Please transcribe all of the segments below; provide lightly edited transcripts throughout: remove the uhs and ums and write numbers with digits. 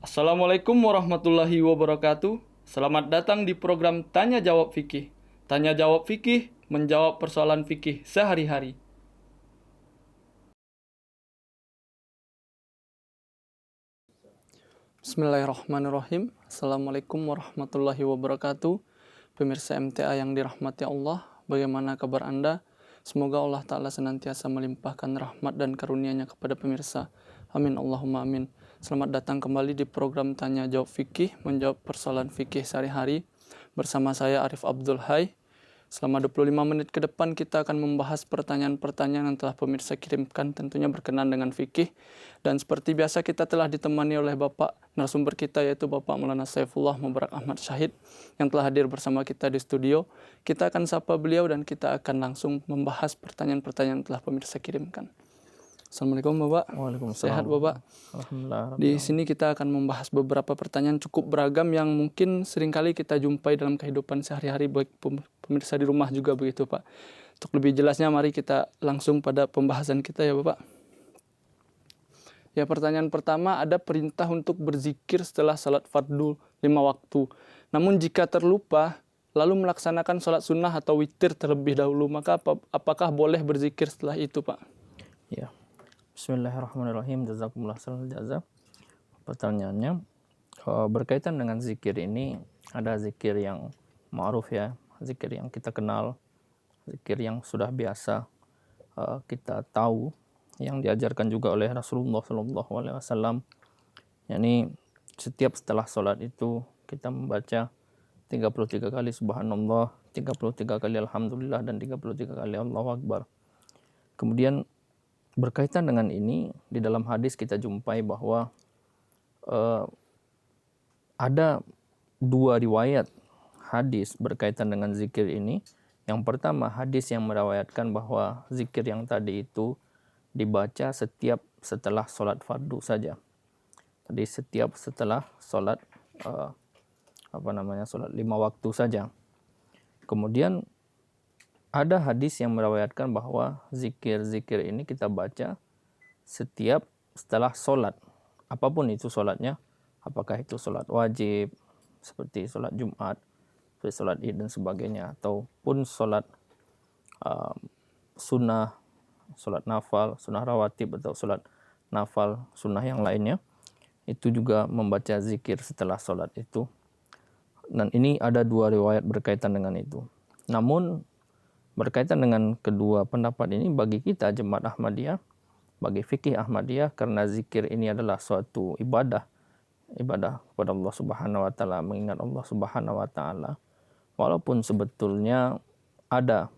Assalamualaikum warahmatullahi wabarakatuh. Selamat datang di program Tanya Jawab Fikih. Tanya Jawab Fikih menjawab persoalan fikih sehari-hari. Bismillahirrahmanirrahim. Assalamualaikum warahmatullahi wabarakatuh. Pemirsa MTA yang dirahmati Allah, bagaimana kabar Anda? Semoga Allah Ta'ala senantiasa melimpahkan rahmat dan karunia-Nya kepada pemirsa. Amin Allahumma amin. Selamat datang kembali di program Tanya Jawab Fikih, menjawab persoalan fikih sehari-hari. Bersama saya Arif Abdul Hai. Selama 25 menit ke depan kita akan membahas pertanyaan-pertanyaan yang telah pemirsa kirimkan, tentunya berkenan dengan fikih. Dan seperti biasa kita telah ditemani oleh Bapak narasumber kita, yaitu Bapak Maulana Saifullah Mubarak Ahmad Syahid, yang telah hadir bersama kita di studio. Kita akan sapa beliau dan kita akan langsung membahas pertanyaan-pertanyaan yang telah pemirsa kirimkan. Assalamualaikum Bapak. Waalaikumsalam. Sehat Bapak? Alhamdulillah. Di sini kita akan membahas beberapa pertanyaan cukup beragam yang mungkin seringkali kita jumpai dalam kehidupan sehari-hari, baik pemirsa di rumah juga begitu Pak. Untuk lebih jelasnya mari kita langsung pada pembahasan kita ya Bapak. Ya, pertanyaan pertama, ada perintah untuk berzikir setelah salat fardu 5 waktu. Namun jika terlupa lalu melaksanakan salat sunnah atau witir terlebih dahulu, maka apakah boleh berzikir setelah itu Pak? Ya. Bismillahirrahmanirrahim. Jazakumullah khairal jazaa. Pertanyaannya berkaitan dengan zikir ini, ada zikir yang ma'ruf ya, zikir yang kita kenal, zikir yang sudah biasa kita tahu, yang diajarkan juga oleh Rasulullah SAW. yakni setiap setelah sholat itu kita membaca 33 kali subhanallah, 33 kali alhamdulillah, dan 33 kali Allahu Akbar. Kemudian berkaitan dengan ini, di dalam hadis kita jumpai bahwa ada dua riwayat hadis berkaitan dengan zikir ini. Yang pertama, hadis yang meriwayatkan bahwa zikir yang tadi itu dibaca setiap setelah sholat fardu saja. Jadi setiap setelah sholat sholat 5 waktu saja. Kemudian ada hadis yang meriwayatkan bahwa zikir-zikir ini kita baca setiap setelah sholat. Apapun itu sholatnya, apakah itu sholat wajib, seperti sholat Jumat, seperti sholat Id dan sebagainya, ataupun sholat sunnah, sholat nafal, sunnah rawatib, atau sholat nafal, sunnah yang lainnya, itu juga membaca zikir setelah sholat itu. Dan ini ada dua riwayat berkaitan dengan itu. Namun berkaitan dengan kedua pendapat ini, bagi kita jemaat Ahmadiyah, bagi fikih Ahmadiyah, karena zikir ini adalah suatu ibadah kepada Allah Subhanahu wa taala, mengingat Allah Subhanahu wa taala, walaupun sebetulnya ada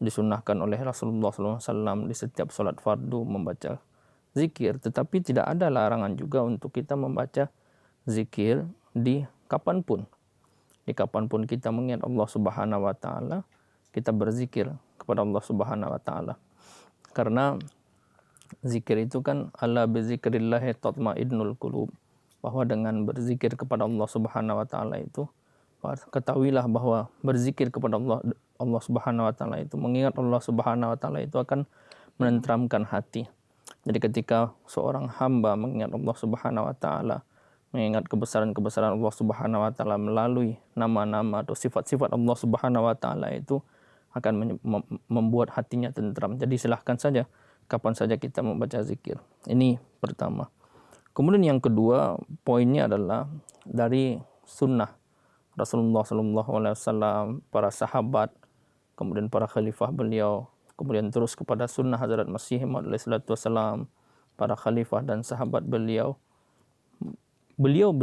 disunnahkan oleh Rasulullah SAW di setiap sholat fardu membaca zikir, tetapi tidak ada larangan juga untuk kita membaca zikir di kapanpun. Di kapanpun kita mengingat Allah Subhanahu wa taala, kita berzikir kepada Allah Subhanahu wa taala. Karena zikir itu kan ala bizikrillahi tatmainnul qulub, bahwa dengan berzikir kepada Allah Subhanahu wa taala itu, ketahuilah bahwa berzikir kepada Allah Subhanahu wa taala itu, mengingat Allah Subhanahu wa taala itu akan menenteramkan hati. Jadi ketika seorang hamba mengingat Allah Subhanahu wa taala, mengingat kebesaran-kebesaran Allah Subhanahu wa taala melalui nama-nama atau sifat-sifat Allah Subhanahu wa taala, itu akan membuat hatinya tentram. Jadi silahkan saja kapan saja kita membaca zikir. Ini pertama. Kemudian yang kedua, poinnya adalah dari sunnah Rasulullah SAW, para sahabat, kemudian para khalifah beliau, kemudian terus kepada sunnah Hazrat Masih Maud alaihissalam, para khalifah dan sahabat beliau. Beliau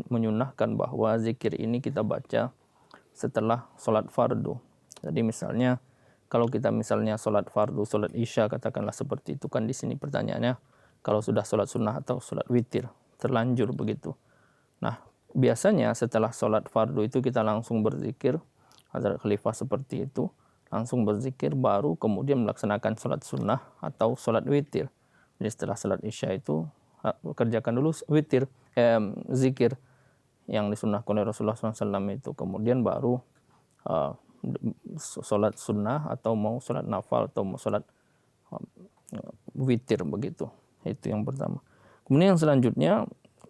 menyunahkan bahwa zikir ini kita baca setelah sholat fardu. Jadi misalnya kalau kita misalnya sholat fardu, sholat isya, katakanlah seperti itu, kan di sini pertanyaannya kalau sudah sholat sunnah atau sholat witir, terlanjur begitu. Nah, biasanya setelah sholat fardu itu kita langsung berzikir, Hazrat Khalifah seperti itu, langsung berzikir, baru kemudian melaksanakan sholat sunnah atau sholat witir. Jadi setelah sholat isya itu kerjakan dulu witir, zikir yang disunnahkan oleh Rasulullah SAW itu, kemudian baru sholat sunnah atau mau sholat nafal atau mau sholat witir begitu. Itu yang pertama. Kemudian yang selanjutnya,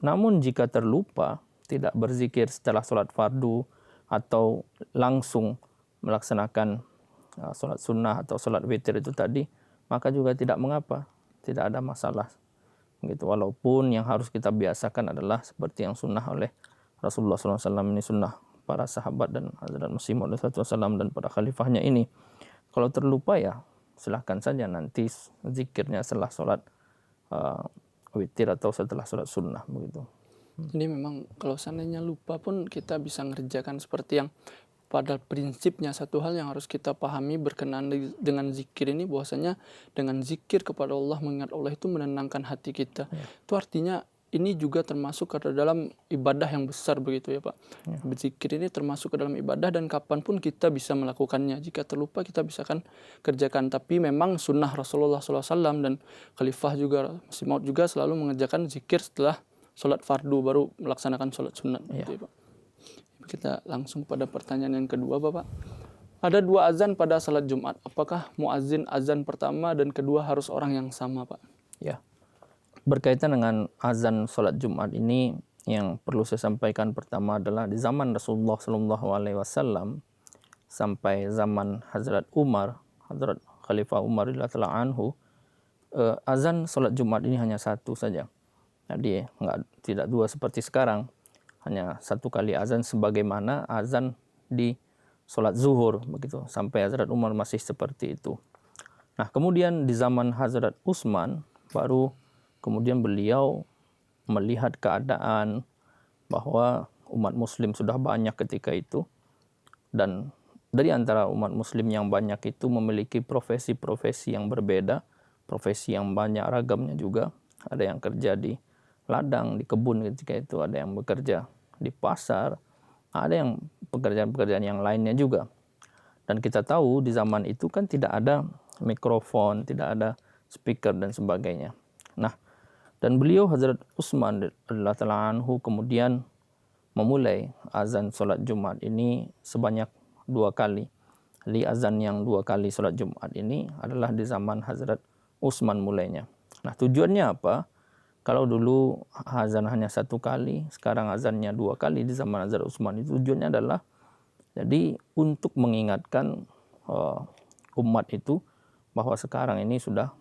Namun jika terlupa, tidak berzikir setelah sholat fardu atau langsung melaksanakan sholat sunnah atau sholat witir itu tadi, maka juga tidak mengapa, tidak ada masalah. Gitu. Walaupun yang harus kita biasakan adalah seperti yang sunnah oleh Rasulullah SAW, ini sunnah para sahabat dan Hazrat Masih Maud SAW dan para khalifahnya ini. Kalau terlupa ya silahkan saja nanti zikirnya setelah sholat witir atau setelah sholat sunnah begitu. Jadi memang kalau seandainya lupa pun kita bisa ngerjakan seperti yang pada prinsipnya. Satu hal yang harus kita pahami berkenaan dengan zikir ini, bahwasanya dengan zikir kepada Allah, mengingat Allah itu menenangkan hati kita. Itu artinya ini juga termasuk ke dalam ibadah yang besar begitu ya Pak. Berzikir ini termasuk ke dalam ibadah dan kapanpun kita bisa melakukannya. Jika terlupa kita bisa kan kerjakan. Tapi memang sunnah Rasulullah SAW dan Khalifah juga, Masih Maud juga selalu mengerjakan zikir setelah sholat fardu baru melaksanakan sholat sunat. Gitu ya Pak. Kita langsung pada pertanyaan yang kedua Bapak. Ada 2 azan pada salat Jumat. Apakah muazin azan pertama dan kedua harus orang yang sama Pak? Ya. Berkaitan dengan azan salat Jumat ini, yang perlu saya sampaikan pertama adalah di zaman Rasulullah SAW sampai zaman Hazrat Umar, Hazrat Khalifah Umar radhiyallahu anhu, azan salat Jumat ini hanya satu saja. Jadi tidak 2 seperti sekarang. Hanya 1 kali azan sebagaimana azan di sholat zuhur begitu, sampai Hazrat Umar masih seperti itu. Nah, kemudian di zaman Hazrat Utsman baru kemudian beliau melihat keadaan bahwa umat muslim sudah banyak ketika itu, dan dari antara umat muslim yang banyak itu memiliki profesi-profesi yang berbeda, profesi yang banyak ragamnya juga. Ada yang kerja di ladang, di kebun ketika itu, ada yang bekerja di pasar, ada yang pekerjaan-pekerjaan yang lainnya juga. Dan kita tahu di zaman itu kan tidak ada mikrofon, tidak ada speaker dan sebagainya. Nah, dan beliau Hazrat Utsman radhiyallahu anhu kemudian memulai azan sholat Jumat ini sebanyak 2 kali. Jadi azan yang 2 kali sholat Jumat ini adalah di zaman Hazrat Utsman mulainya. Nah, tujuannya apa? Kalau dulu azan hanya 1 kali, sekarang azannya 2 kali di zaman Hazrat Utsman, itu tujuannya adalah jadi untuk mengingatkan umat itu bahwa sekarang ini sudah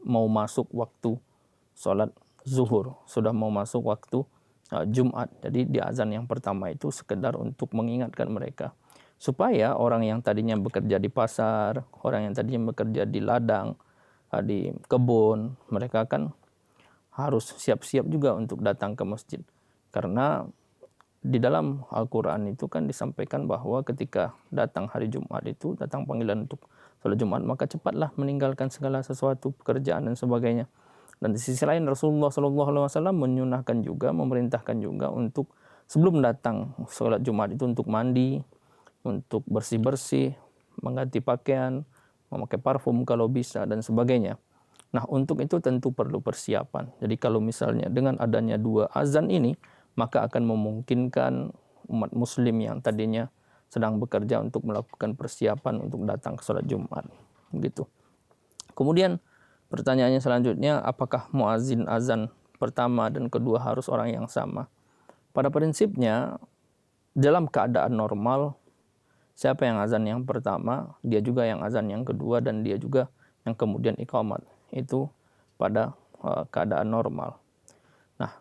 mau masuk waktu sholat zuhur, sudah mau masuk waktu Jumat. Jadi di azan yang pertama itu sekedar untuk mengingatkan mereka supaya orang yang tadinya bekerja di pasar, orang yang tadinya bekerja di ladang, di kebun, mereka kan harus siap-siap juga untuk datang ke masjid. Karena di dalam Al-Quran itu kan disampaikan bahwa ketika datang hari Jumat itu, datang panggilan untuk sholat Jumat, maka cepatlah meninggalkan segala sesuatu, pekerjaan dan sebagainya. Dan di sisi lain Rasulullah SAW menyunahkan juga, memerintahkan juga untuk sebelum datang sholat Jumat itu untuk mandi, untuk bersih-bersih, mengganti pakaian, memakai parfum kalau bisa dan sebagainya. Nah, untuk itu tentu perlu persiapan. Jadi kalau misalnya dengan adanya 2 azan ini, maka akan memungkinkan umat muslim yang tadinya sedang bekerja untuk melakukan persiapan untuk datang ke sholat Jumat. Begitu. Kemudian pertanyaannya selanjutnya, apakah muazin azan pertama dan kedua harus orang yang sama? Pada prinsipnya, dalam keadaan normal, siapa yang azan yang pertama, dia juga yang azan yang kedua, dan dia juga yang kemudian iqamat. Itu pada keadaan normal. Nah,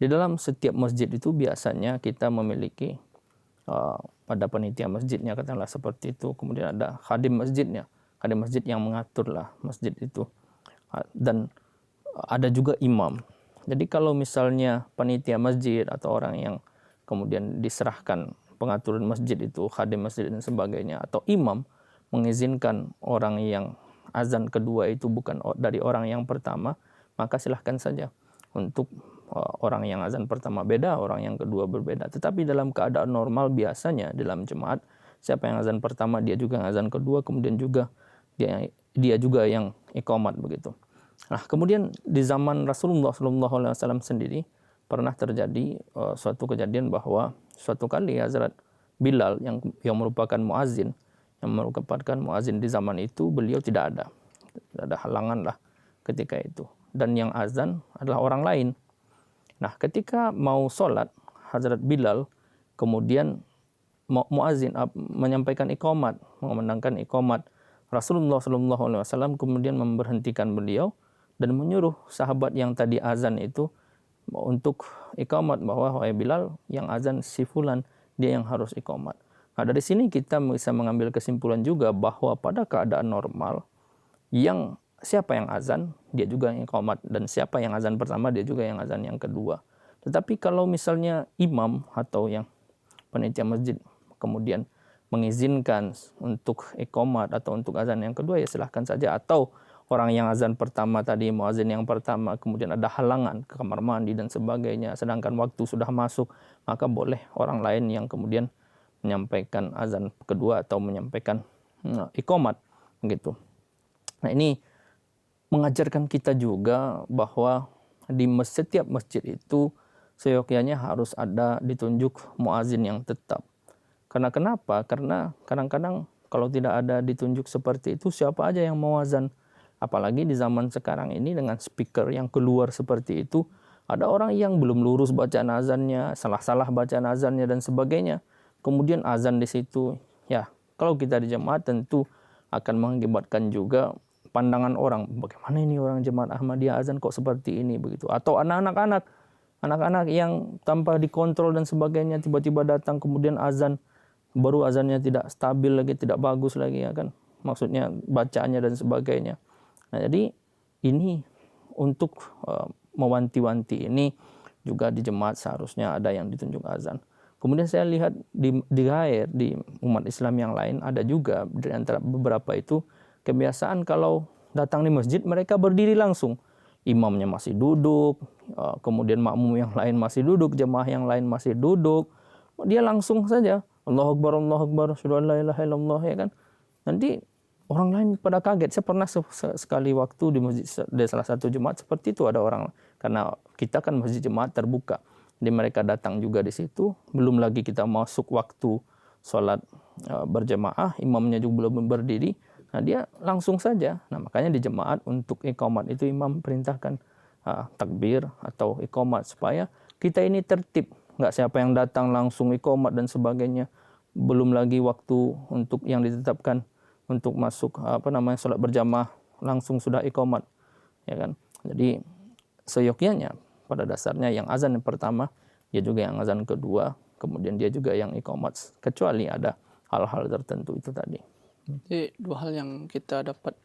di dalam setiap masjid itu biasanya kita memiliki pada panitia masjidnya, katakanlah seperti itu. Kemudian ada khadim masjidnya, khadim masjid yang mengaturlah masjid itu. Dan ada juga imam. Jadi kalau misalnya panitia masjid atau orang yang kemudian diserahkan pengaturan masjid itu, khadim masjid dan sebagainya, atau imam mengizinkan orang yang azan kedua itu bukan dari orang yang pertama, maka silahkan saja untuk orang yang azan pertama beda, orang yang kedua berbeda. Tetapi dalam keadaan normal biasanya dalam jemaat, siapa yang azan pertama dia juga yang azan kedua, kemudian juga dia juga yang iqamat begitu. Nah, kemudian di zaman Rasulullah SAW sendiri pernah terjadi suatu kejadian bahwa suatu kali Hazrat Bilal yang merupakan muazin, yang merupakan muazin di zaman itu, beliau tidak ada halangan lah ketika itu, dan yang azan adalah orang lain. Nah, ketika mau sholat, Hazrat Bilal kemudian muazin menyampaikan iqamat, mengumandangkan iqamat. Rasulullah SAW kemudian memberhentikan beliau dan menyuruh sahabat yang tadi azan itu untuk iqamat, bahwa wahai Bilal, yang azan si fulan, dia yang harus iqamat. Nah, dari sini kita bisa mengambil kesimpulan juga bahwa pada keadaan normal, siapa yang azan, dia juga yang iqamat, dan siapa yang azan pertama, dia juga yang azan yang kedua. Tetapi kalau misalnya imam atau yang panitia masjid kemudian mengizinkan untuk iqamat atau untuk azan yang kedua, ya silahkan saja. Atau orang yang azan pertama tadi, muazin yang pertama, kemudian ada halangan ke kamar mandi dan sebagainya, sedangkan waktu sudah masuk, maka boleh orang lain yang kemudian menyampaikan azan kedua atau menyampaikan iqamat begitu. Nah, ini mengajarkan kita juga bahwa di setiap masjid itu seyogyanya harus ada ditunjuk muazin yang tetap. Karena kenapa? Karena kadang-kadang kalau tidak ada ditunjuk seperti itu, siapa aja yang mau azan. Apalagi di zaman sekarang ini dengan speaker yang keluar seperti itu, ada orang yang belum lurus bacaan azannya, salah-salah bacaan azannya dan sebagainya. Kemudian azan di situ, ya kalau kita di jemaat tentu akan mengakibatkan juga pandangan orang, bagaimana ini orang jemaat Ahmadiyah azan kok seperti ini begitu. Atau anak-anak yang tanpa dikontrol dan sebagainya tiba-tiba datang kemudian azan, baru azannya tidak stabil lagi, tidak bagus lagi, ya kan, maksudnya bacaannya dan sebagainya. Nah, jadi ini untuk mewanti-wanti ini juga di jemaat seharusnya ada yang ditunjuk azan. Kemudian saya lihat di umat Islam yang lain ada juga di antara beberapa itu kebiasaan kalau datang di masjid mereka berdiri langsung. Imamnya masih duduk, kemudian makmum yang lain masih duduk, jemaah yang lain masih duduk. Dia langsung saja Allahu Akbar, asyhadu an la ilaha illallah, ya kan. Nanti orang lain pada kaget. Saya pernah sekali waktu di masjid, di salah satu jemaat seperti itu ada orang, karena kita kan masjid jemaat terbuka. Jadi mereka datang juga di situ, belum lagi kita masuk waktu sholat berjemaah, imamnya juga belum berdiri. Nah, dia langsung saja. Nah, makanya di jemaat untuk iqamat itu imam perintahkan takbir atau iqamat supaya kita ini tertib. Nggak siapa yang datang langsung iqamat dan sebagainya. Belum lagi waktu untuk yang ditetapkan untuk masuk sholat berjamaah langsung sudah iqamat, ya kan. Jadi seyogyanya pada dasarnya yang azan yang pertama, dia juga yang azan kedua, kemudian dia juga yang iqamat, kecuali ada hal-hal tertentu itu tadi. Jadi dua hal yang kita dapat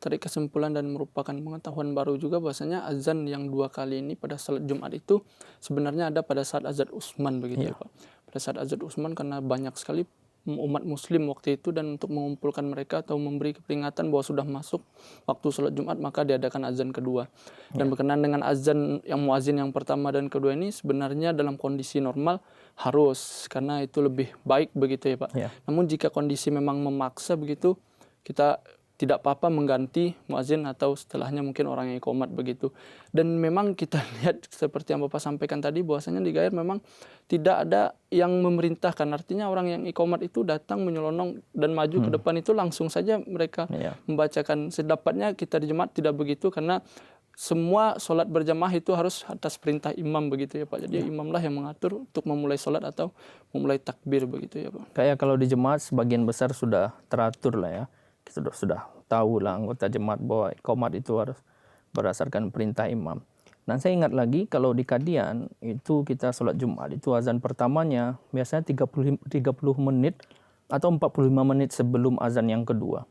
tarik kesimpulan dan merupakan pengetahuan baru juga, bahwasanya azan yang 2 kali ini pada salat Jumat itu sebenarnya ada pada saat azan Utsman begitu ya Pak. Pada saat azan Utsman, karena banyak sekali umat muslim waktu itu, dan untuk mengumpulkan mereka atau memberi peringatan bahwa sudah masuk waktu sholat Jumat, maka diadakan azan kedua. Dan berkenaan dengan azan yang muazin yang pertama dan kedua ini sebenarnya dalam kondisi normal harus, karena itu lebih baik begitu ya Pak. Namun jika kondisi memang memaksa begitu, kita tidak apa-apa mengganti muazin atau setelahnya mungkin orang yang iqamat begitu. Dan memang kita lihat seperti yang Bapak sampaikan tadi, bahwasanya di Gair memang tidak ada yang memerintahkan. Artinya orang yang iqamat itu datang menyelonong dan maju ke depan itu langsung saja mereka membacakan. Sedapatnya kita di jemaat tidak begitu, karena semua sholat berjamaah itu harus atas perintah imam begitu ya Pak. Jadi imamlah yang mengatur untuk memulai sholat atau memulai takbir begitu ya Pak. Kayak kalau di jemaat sebagian besar sudah teratur lah ya. Kita sudah tahu lah anggota jemaat bahwa iqamat itu harus berdasarkan perintah imam. Dan saya ingat lagi kalau di Kadian itu kita sholat Jumat itu azan pertamanya biasanya 30 menit atau 45 menit sebelum azan yang kedua.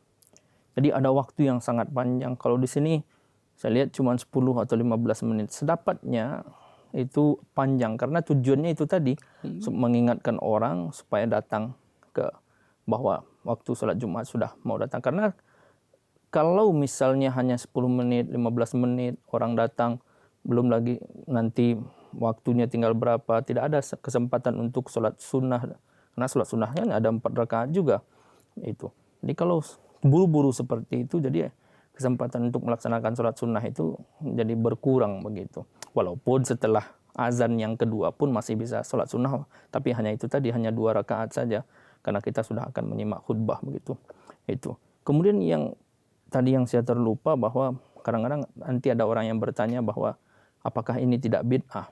Jadi ada waktu yang sangat panjang. Kalau di sini saya lihat cuma 10 atau 15 menit. Sedapatnya itu panjang karena tujuannya itu tadi mengingatkan orang supaya datang ke bahwa waktu sholat Jumat sudah mau datang. Karena kalau misalnya hanya 10 menit, 15 menit orang datang, belum lagi nanti waktunya tinggal berapa, tidak ada kesempatan untuk sholat sunnah. Karena sholat sunnahnya ada 4 rakaat juga. Itu. Jadi kalau buru-buru seperti itu, jadi kesempatan untuk melaksanakan sholat sunnah itu jadi berkurang begitu. Walaupun setelah azan yang kedua pun masih bisa sholat sunnah, tapi hanya itu tadi, hanya 2 rakaat saja. Karena kita sudah akan menyimak khutbah begitu. Itu. Kemudian yang tadi yang saya terlupa bahwa kadang-kadang nanti ada orang yang bertanya bahwa apakah ini tidak bid'ah?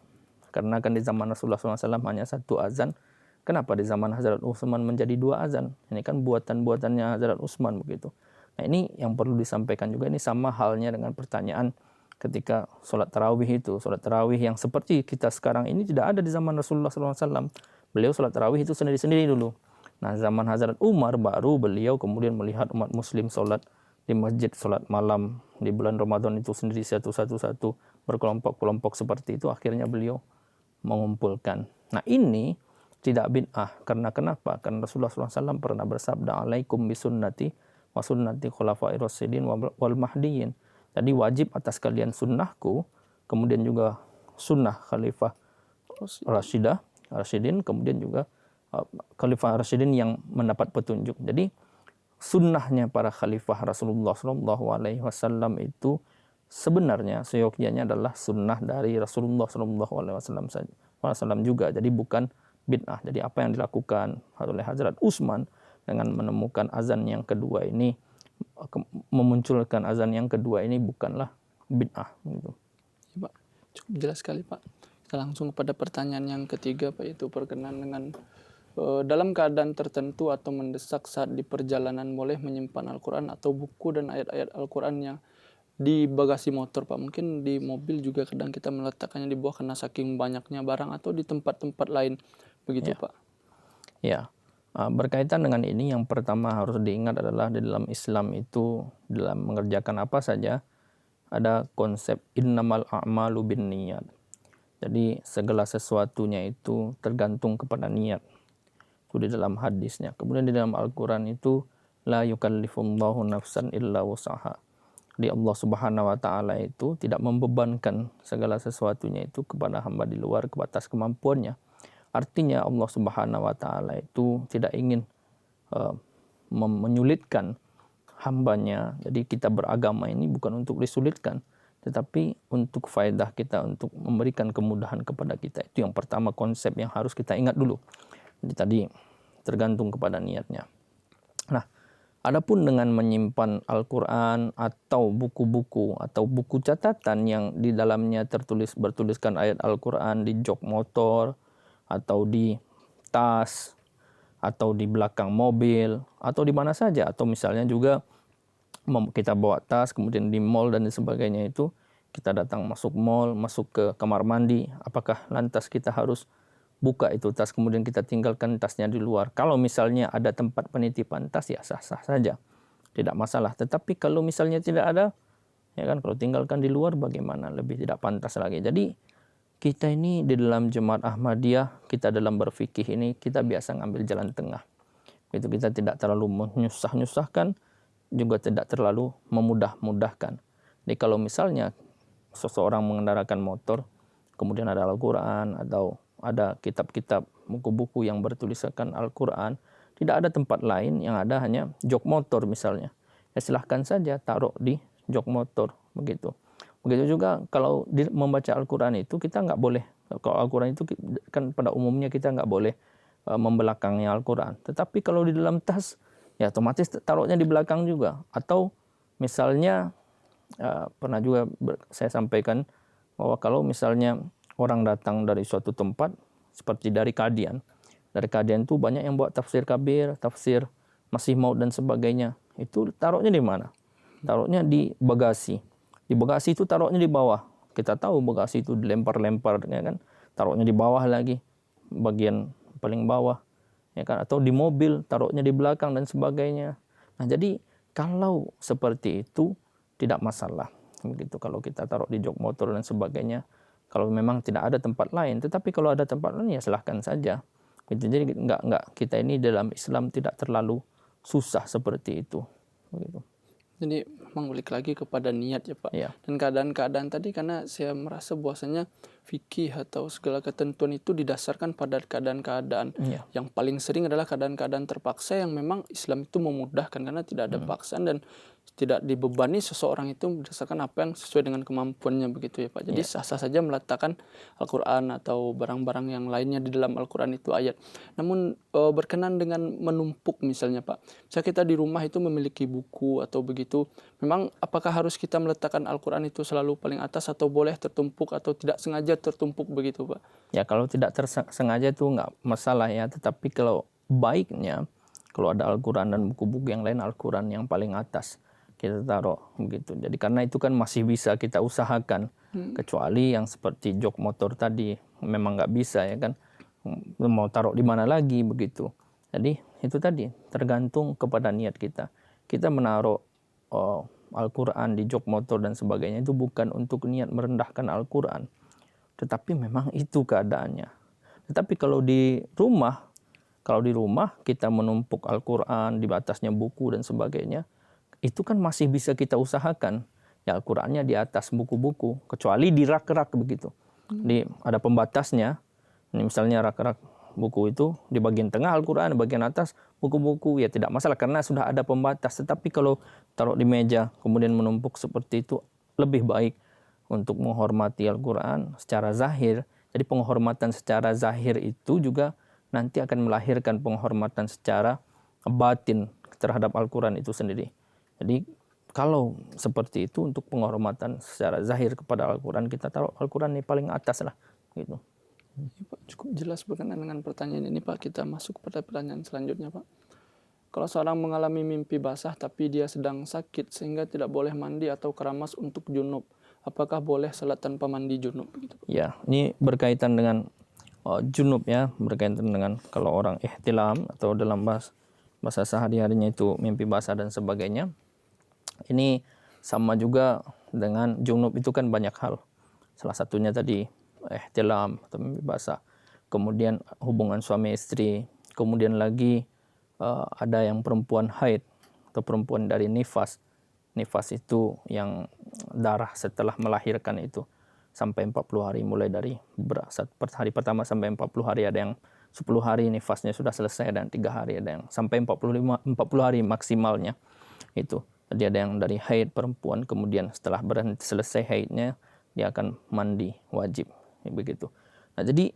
Karena kan di zaman Rasulullah SAW hanya satu azan. Kenapa di zaman Hazrat Utsman menjadi 2 azan? Ini kan buatan-buatannya Hazrat Utsman begitu. Nah ini yang perlu disampaikan juga, ini sama halnya dengan pertanyaan ketika sholat tarawih itu. Sholat tarawih yang seperti kita sekarang ini tidak ada di zaman Rasulullah SAW. Beliau sholat tarawih itu sendiri-sendiri dulu. Nah zaman Hazrat Umar baru beliau kemudian melihat umat muslim sholat di masjid, sholat malam di bulan Ramadan itu sendiri satu-satu berkelompok-kelompok seperti itu. Akhirnya beliau mengumpulkan. Nah ini tidak bid'ah. Karena kenapa? Karena Rasulullah SAW pernah bersabda, alaikum bisunnati wa sunnati khulafai rasyidin wal mahdiyin. Jadi wajib atas kalian sunnahku, kemudian juga sunnah khalifah Rasyidin, kemudian juga khalifah Rasyidin yang mendapat petunjuk. Jadi sunnahnya para khalifah Rasulullah SAW itu sebenarnya seyogyanya adalah sunnah dari Rasulullah SAW juga. Jadi bukan bid'ah. Jadi apa yang dilakukan oleh Hazrat Utsman dengan menemukan azan yang kedua ini, memunculkan azan yang kedua ini bukanlah bid'ah gitu. Ya, Pak. Cukup jelas sekali, Pak. Kita langsung kepada pertanyaan yang ketiga, Pak, yaitu berkenaan dengan dalam keadaan tertentu atau mendesak saat di perjalanan boleh menyimpan Al-Quran atau buku dan ayat-ayat Al-Quran yang di bagasi motor, Pak. Mungkin di mobil juga kadang kita meletakkannya di bawah karena saking banyaknya barang, atau di tempat-tempat lain begitu, Pak. Ya, berkaitan dengan ini yang pertama harus diingat adalah di dalam Islam itu dalam mengerjakan apa saja ada konsep innamal a'malu binniyat. Jadi segala sesuatunya itu tergantung kepada niat. Itu di dalam hadisnya. Kemudian di dalam Al-Quran itu la yukallifullahu nafsan illa wusaha. Di Allah Subhanahu wa taala itu tidak membebankan segala sesuatunya itu kepada hamba di luar batas kemampuannya. Artinya Allah Subhanahu wa taala itu tidak ingin menyulitkan hambanya. Jadi kita beragama ini bukan untuk disulitkan, tetapi untuk faedah kita, untuk memberikan kemudahan kepada kita. Itu yang pertama, konsep yang harus kita ingat dulu. Jadi tadi tergantung kepada niatnya. Nah, adapun dengan menyimpan Al-Quran atau buku-buku atau buku catatan yang di dalamnya bertuliskan ayat Al-Quran di jok motor atau di tas atau di belakang mobil atau di mana saja, atau misalnya juga kita bawa tas kemudian di mall dan sebagainya, itu kita datang masuk mall, masuk ke kamar mandi, apakah lantas kita harus buka itu tas kemudian kita tinggalkan tasnya di luar? Kalau misalnya ada tempat penitipan tas ya sah-sah saja, tidak masalah. Tetapi kalau misalnya tidak ada, ya kan, kalau tinggalkan di luar bagaimana, lebih tidak pantas lagi. Jadi kita ini di dalam Jemaat Ahmadiyah, kita dalam berfikih ini kita biasa ngambil jalan tengah. Itu kita tidak terlalu menyusah-nyusahkan, juga tidak terlalu memudah-mudahkan. Jadi kalau misalnya seseorang mengendarakan motor, kemudian ada Al-Quran atau ada kitab-kitab, buku-buku yang bertuliskan Al-Quran, tidak ada tempat lain, yang ada hanya jok motor misalnya, ya silahkan saja taruh di jok motor begitu. Begitu juga kalau membaca Al-Quran itu kita nggak boleh, kalau Al-Quran itu kan pada umumnya kita nggak boleh membelakangnya Al-Quran. Tetapi kalau di dalam tas, ya otomatis taruhnya di belakang juga. Atau misalnya pernah juga saya sampaikan bahwa kalau misalnya orang datang dari suatu tempat, seperti dari Qadian. Dari Qadian itu banyak yang buat tafsir kabir, tafsir Masih Maud dan sebagainya. Itu taruhnya di mana? Taruhnya di bagasi. Di bagasi itu taruhnya di bawah. Kita tahu bagasi itu dilempar-lempar, ya kan? Taruhnya di bawah lagi, bagian paling bawah, ya kan? Atau di mobil, taruhnya di belakang dan sebagainya. Nah, jadi kalau seperti itu tidak masalah. Begitu kalau kita taruh di jok motor dan sebagainya. Kalau memang tidak ada tempat lain, tetapi kalau ada tempat lain ya silahkan saja. Gitu. Jadi enggak, kita ini dalam Islam tidak terlalu susah seperti itu. Begitu. Jadi memang balik lagi kepada niat ya, Pak. Ya. Dan keadaan-keadaan tadi, karena saya merasa bahwasanya fikih atau segala ketentuan itu didasarkan pada keadaan-keadaan. Ya. Yang paling sering adalah keadaan-keadaan terpaksa yang memang Islam itu memudahkan karena tidak ada paksaan dan tidak dibebani seseorang itu berdasarkan apa yang sesuai dengan kemampuannya begitu ya, Pak. Jadi sah-sah saja meletakkan Al-Quran atau barang-barang yang lainnya di dalam Al-Quran itu ayat. Namun berkenan dengan menumpuk misalnya, Pak. Misalnya kita di rumah itu memiliki buku atau begitu, Memang apakah harus kita meletakkan Al-Quran itu selalu paling atas atau boleh tertumpuk atau tidak sengaja tertumpuk begitu, Pak? Ya kalau tidak tersengaja itu nggak masalah ya, tetapi kalau baiknya kalau ada Al-Quran dan buku-buku yang lain, Al-Quran yang paling atas kita taruh begitu. Jadi karena itu kan masih bisa kita usahakan, kecuali yang seperti jok motor tadi memang nggak bisa ya kan, mau taruh di mana lagi begitu. Jadi itu tadi tergantung kepada niat kita. Kita menaruh Al-Quran di jok motor dan sebagainya itu bukan untuk niat merendahkan Al-Quran, tetapi memang itu keadaannya. Tetapi kalau di rumah kita menumpuk Al-Quran, di atasnya buku dan sebagainya, itu kan masih bisa kita usahakan. Ya Al-Qurannya di atas buku-buku, kecuali di rak-rak begitu. Ada pembatasnya. Ini misalnya rak-rak buku itu di bagian tengah Al-Quran, di bagian atas buku-buku, ya tidak masalah karena sudah ada pembatas. Tetapi kalau taruh di meja kemudian menumpuk seperti itu, lebih baik untuk menghormati Al-Quran secara zahir. Jadi penghormatan secara zahir itu juga nanti akan melahirkan penghormatan secara batin terhadap Al-Quran itu sendiri. Jadi kalau seperti itu untuk penghormatan secara zahir kepada Al-Quran, kita taruh Al-Quran ini paling atas lah gitu. Ya, Pak, cukup jelas berkenaan dengan pertanyaan ini, Pak. Kita masuk pada pertanyaan selanjutnya, Pak. Kalau seorang mengalami mimpi basah tapi dia sedang sakit sehingga tidak boleh mandi atau keramas untuk junub, apakah boleh salat tanpa mandi junub? Begitu, Pak. Ya, ini berkaitan dengan junub ya, berkaitan dengan kalau orang ihtilam atau dalam bahasa sehari-harinya itu mimpi basah dan sebagainya. Ini sama juga dengan junub, itu kan banyak hal. Salah satunya tadi ihtilam atau mimpi basah. Kemudian hubungan suami istri. Kemudian lagi ada yang perempuan haid atau perempuan dari nifas. Nifas itu yang darah setelah melahirkan itu sampai 40 hari, mulai dari hari pertama sampai 40 hari, ada yang 10 hari nifasnya sudah selesai dan 3 hari, ada yang sampai 40 hari maksimalnya itu. Jadi ada yang dari haid perempuan, kemudian setelah berhenti selesai haidnya dia akan mandi wajib begitu. Nah, jadi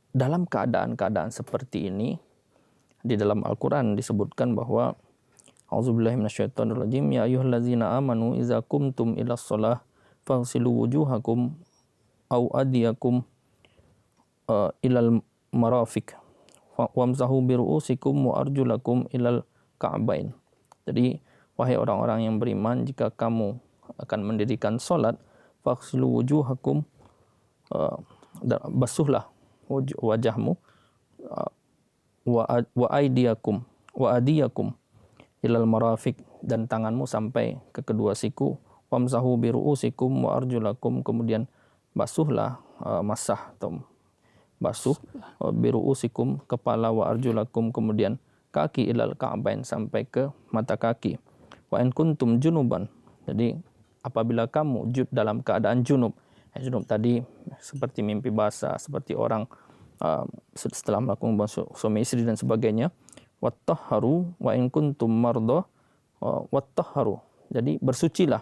dalam keadaan-keadaan seperti ini di dalam Al-Quran disebutkan bahwa A'udzubillahi minasyaitonirrajim, ya ayyuhallazina amanu idza qumtum ilas shalah faghsilu wujuhakum aw adiyakum ilal marafiq wamsahu biru'usikum wa arjulakum ilal ka'bain. Jadi wahai orang-orang yang beriman, jika kamu akan mendirikan salat, faghsilu wujuhakum, basuhlah wajahmu, wa adiyakum ilal marafiq, dan tanganmu sampai ke kedua siku, wamsahu biru'usikum wa arjulakum, kemudian basuhlah masah atau basuh biru'usikum kepala, wa arjulakum kemudian kaki, ilal ka'bain sampai ke mata kaki. Wa in kuntum junuban, jadi apabila kamu dalam keadaan junub. Junub tadi seperti mimpi basah, seperti orang setelah melakukan suami istri dan sebagainya. Wattahharu wa in kuntum marda wattahharu, jadi bersucilah.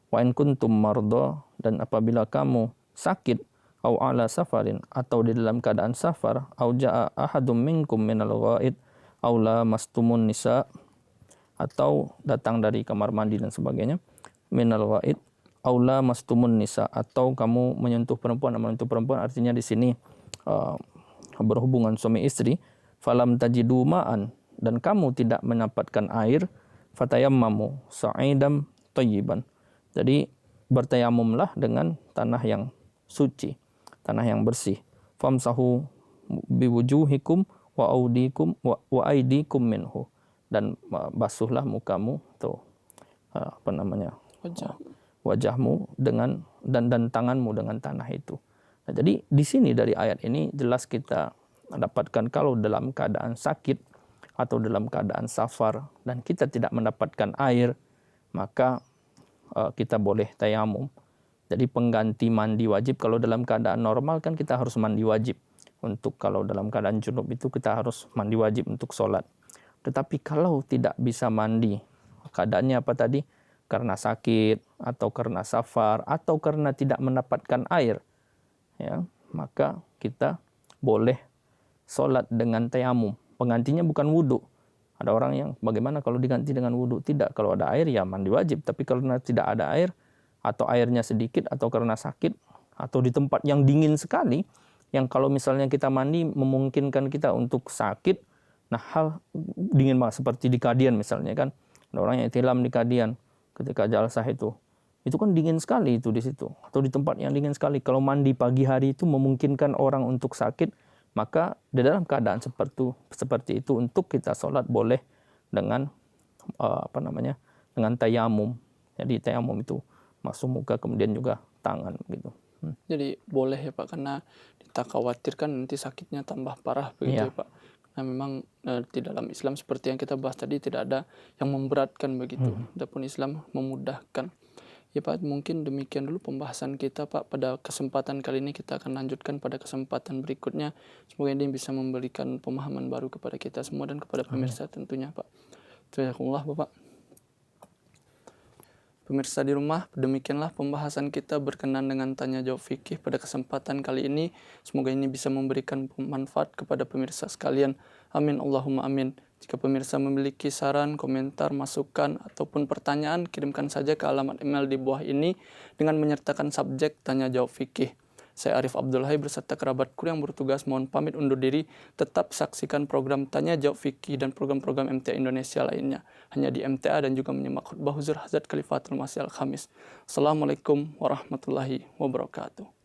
Wa in kuntum marda, dan apabila kamu sakit, au ala safarin, atau di dalam keadaan safar, au jaa ahadum minkum minal ghaid au lamastumun nisa, atau datang dari kamar mandi dan sebagainya, minal ghaid au lamastumun nisa, atau kamu menyentuh perempuan. Artinya di sini berhubungan suami istri. Falam tajidu ma'an, dan kamu tidak mendapatkan air, fatayammamu sa'idam thayyiban, jadi bertayamumlah dengan tanah yang suci, tanah yang bersih. Famsahu biwujuhikum wa audikum wa aidikum minhu, dan basuhlah mukamu atau wajahmu dengan dan tanganmu dengan tanah itu. Nah, jadi di sini dari ayat ini jelas kita mendapatkan kalau dalam keadaan sakit atau dalam keadaan safar dan kita tidak mendapatkan air, maka kita boleh tayamum. Jadi pengganti mandi wajib. Kalau dalam keadaan normal kan kita harus mandi wajib. Untuk kalau dalam keadaan junub itu kita harus mandi wajib untuk sholat. Tetapi kalau tidak bisa mandi, keadaannya apa tadi? Karena sakit atau karena safar atau karena tidak mendapatkan air, ya, maka kita boleh sholat dengan tayamum. Penggantinya bukan wudhu. Ada orang yang bagaimana kalau diganti dengan wudhu? Tidak, kalau ada air ya mandi wajib. Tapi karena tidak ada air, atau airnya sedikit, atau karena sakit, atau di tempat yang dingin sekali, yang kalau misalnya kita mandi memungkinkan kita untuk sakit, nah hal dingin banget seperti di Kadian misalnya kan, ada orang yang tilam di Kadian ketika jalsah itu kan dingin sekali itu di situ, atau di tempat yang dingin sekali. Kalau mandi pagi hari itu memungkinkan orang untuk sakit, maka di dalam keadaan seperti itu untuk kita sholat boleh dengan dengan tayamum. Jadi tayamum itu masuk muka kemudian juga tangan gitu. Jadi boleh ya Pak, karena kita khawatirkan nanti sakitnya tambah parah begitu ya Pak. Nah memang di dalam Islam seperti yang kita bahas tadi tidak ada yang memberatkan begitu. Adapun Islam memudahkan. Ya Pak, mungkin demikian dulu pembahasan kita Pak. Pada kesempatan kali ini kita akan lanjutkan pada kesempatan berikutnya. Semoga ini bisa memberikan pemahaman baru kepada kita semua dan kepada pemirsa tentunya Pak. Jazakumullah Bapak. Pemirsa di rumah, demikianlah pembahasan kita berkenan dengan tanya jawab fikih pada kesempatan kali ini. Semoga ini bisa memberikan manfaat kepada pemirsa sekalian. Amin Allahumma amin. Jika pemirsa memiliki saran, komentar, masukan, ataupun pertanyaan, kirimkan saja ke alamat email di bawah ini dengan menyertakan subjek tanya jawab fikih. Saya Arif Abdul Hai beserta kerabatku yang bertugas mohon pamit undur diri. Tetap saksikan program Tanya Jawab Fikih dan program-program MTA Indonesia lainnya. Hanya di MTA dan juga menyimak khutbah Huzur Hazrat Khalifatul Masih Al-Khamis. Assalamualaikum warahmatullahi wabarakatuh.